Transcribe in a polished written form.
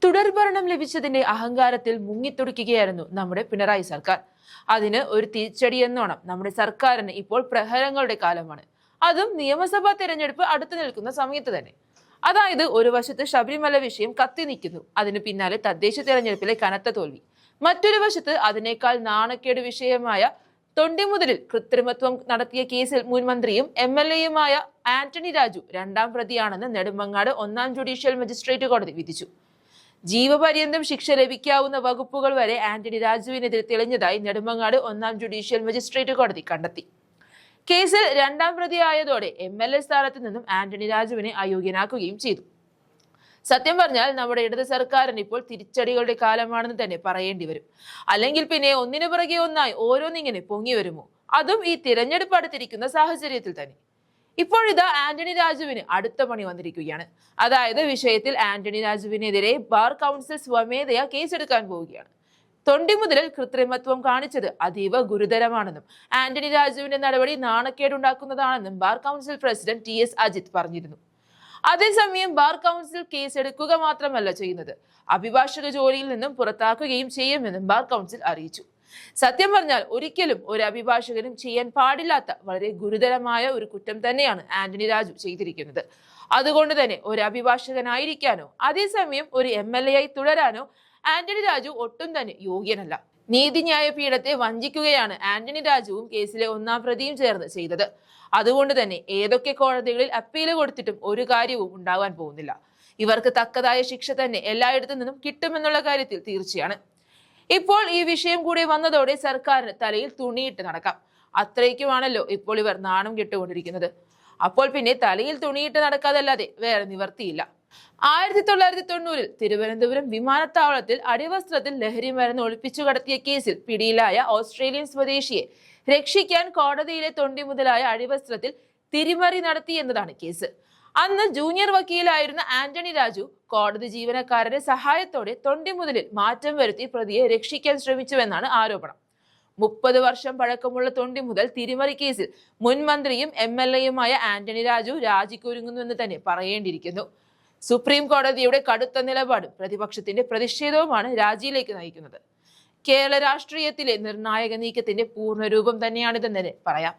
തുടർഭരണം ലഭിച്ചതിന്റെ അഹങ്കാരത്തിൽ മുങ്ങിത്തുടിക്കുകയായിരുന്നു നമ്മുടെ പിണറായി സർക്കാർ. അതിന് ഒരു തിരിച്ചടിയെന്നോണം നമ്മുടെ സർക്കാരിന് ഇപ്പോൾ പ്രഹരങ്ങളുടെ കാലമാണ്. അതും നിയമസഭാ തെരഞ്ഞെടുപ്പ് അടുത്തു നിൽക്കുന്ന സമയത്ത് തന്നെ. അതായത് ഒരു വശത്ത് ശബരിമല വിഷയം കത്തി നിൽക്കുന്നു, അതിന് പിന്നാലെ തദ്ദേശ തെരഞ്ഞെടുപ്പിലെ കനത്ത തോൽവി. മറ്റൊരു വശത്ത് അതിനേക്കാൾ നാണക്കേട് വിഷയമായ തൊണ്ടിമുതലിൽ കൃത്രിമത്വം നടത്തിയ കേസിൽ മുൻ മന്ത്രിയും MLA-യുമായ ആന്റണി രാജു രണ്ടാം പ്രതിയാണെന്ന് നെടുമങ്ങാട് 1ാം ജുഡീഷ്യൽ മജിസ്ട്രേറ്റ് കോടതി വിധിച്ചു. ജീവപര്യന്തം ശിക്ഷ ലഭിക്കാവുന്ന വകുപ്പുകൾ വരെ ആന്റണി രാജുവിനെതിരെ തെളിഞ്ഞതായി നെടുമങ്ങാട് 1ാം ജുഡീഷ്യൽ മജിസ്ട്രേറ്റ് കോടതി കണ്ടെത്തി. കേസിൽ രണ്ടാം പ്രതിയായതോടെ MLA സ്ഥാനത്ത് നിന്നും ആന്റണി രാജുവിനെ അയോഗ്യനാക്കുകയും ചെയ്തു. സത്യം പറഞ്ഞാൽ നമ്മുടെ ഇടത് സർക്കാരിന് ഇപ്പോൾ തിരിച്ചടികളുടെ കാലമാണെന്ന് തന്നെ പറയേണ്ടി വരും. അല്ലെങ്കിൽ പിന്നെ ഒന്നിനു പിറകെ ഒന്നായി ഓരോന്നിങ്ങനെ പൊങ്ങി വരുമോ, അതും ഈ തിരഞ്ഞെടുപ്പ് അടുത്തിരിക്കുന്ന സാഹചര്യത്തിൽ തന്നെ. ഇപ്പോഴിതാ ആന്റണി രാജുവിന് അടുത്ത പണി വന്നിരിക്കുകയാണ്. അതായത് വിഷയത്തിൽ ആന്റണി രാജുവിനെതിരെ ബാർ കൗൺസിൽ സ്വമേധയാ കേസെടുക്കാൻ പോവുകയാണ്. തൊണ്ടിമുതലിൽ കൃത്രിമത്വം കാണിച്ചത് അതീവ ഗുരുതരമാണെന്നും ആന്റണി രാജുവിന്റെ നടപടി നാണക്കേടുണ്ടാക്കുന്നതാണെന്നും bar council president TS Ajith പറഞ്ഞിരുന്നു. അതേസമയം ബാർ കൗൺസിൽ കേസെടുക്കുക മാത്രമല്ല ചെയ്യുന്നത്, അഭിഭാഷക ജോലിയിൽ നിന്നും പുറത്താക്കുകയും ചെയ്യുമെന്നും ബാർ കൗൺസിൽ അറിയിച്ചു. സത്യം പറഞ്ഞാൽ ഒരിക്കലും ഒരു അഭിഭാഷകനും ചെയ്യാൻ പാടില്ലാത്ത വളരെ ഗുരുതരമായ ഒരു കുറ്റം തന്നെയാണ് ആന്റണി രാജു ചെയ്തിരിക്കുന്നത്. അതുകൊണ്ട് തന്നെ ഒരു അഭിഭാഷകനായിരിക്കാനോ അതേസമയം ഒരു MLA ആയി തുടരാനോ ആന്റണി രാജു ഒട്ടും തന്നെ യോഗ്യനല്ല. നീതിന്യായ പീഠത്തെ വഞ്ചിക്കുകയാണ് ആന്റണി രാജുവും കേസിലെ 1ാം പ്രതിയും ചേർന്ന് ചെയ്തത്. അതുകൊണ്ട് തന്നെ ഏതൊക്കെ കോടതികളിൽ അപ്പീൽ കൊടുത്തിട്ടും ഒരു കാര്യവും ഉണ്ടാകാൻ പോകുന്നില്ല. ഇവർക്ക് തക്കതായ ശിക്ഷ തന്നെ എല്ലായിടത്തു നിന്നും കിട്ടുമെന്നുള്ള കാര്യത്തിൽ തീർച്ചയാണ്. ഇപ്പോൾ ഈ വിഷയം കൂടി വന്നതോടെ സർക്കാരിന് തലയിൽ തുണിയിട്ട് നടക്കാം. അത്രയ്ക്കുമാണല്ലോ ഇപ്പോൾ ഇവർ നാണം കെട്ടുകൊണ്ടിരിക്കുന്നത്. അപ്പോൾ പിന്നെ തലയിൽ തുണിയിട്ട് നടക്കാതല്ലാതെ വേറെ നിവർത്തിയില്ല. 1990-ൽ തിരുവനന്തപുരം വിമാനത്താവളത്തിൽ അടിവസ്ത്രത്തിൽ ലഹരി മരുന്ന് ഒളിപ്പിച്ചു കടത്തിയ കേസിൽ പിടിയിലായ ഓസ്ട്രേലിയൻ സ്വദേശിയെ രക്ഷിക്കാൻ കോടതിയിലെ തൊണ്ടിമുതലായ അടിവസ്ത്രത്തിൽ തിരിമറി നടത്തി എന്നതാണ് കേസ്. അന്ന് ജൂനിയർ വക്കീലായിരുന്ന ആന്റണി രാജു കോടതി ജീവനക്കാരുടെ സഹായത്തോടെ തൊണ്ടിമുതലിൽ മാറ്റം വരുത്തി പ്രതിയെ രക്ഷിക്കാൻ ശ്രമിച്ചുവെന്നാണ് ആരോപണം. 30 വർഷം പഴക്കമുള്ള തൊണ്ടിമുതൽ തിരിമറി കേസിൽ മുൻ മന്ത്രിയും MLA-യുമായ ആന്റണി രാജു രാജിക്കൊരുങ്ങുന്നുവെന്ന് തന്നെ പറയേണ്ടിയിരിക്കുന്നു. സുപ്രീം കോടതിയുടെ കടുത്ത നിലപാടും പ്രതിപക്ഷത്തിന്റെ പ്രതിഷേധവുമാണ് രാജിയിലേക്ക് നയിക്കുന്നത്. കേരള രാഷ്ട്രീയത്തിലെ നിർണായക നീക്കത്തിന്റെ പൂർണ്ണരൂപം തന്നെയാണിതെന്ന് പറയാം.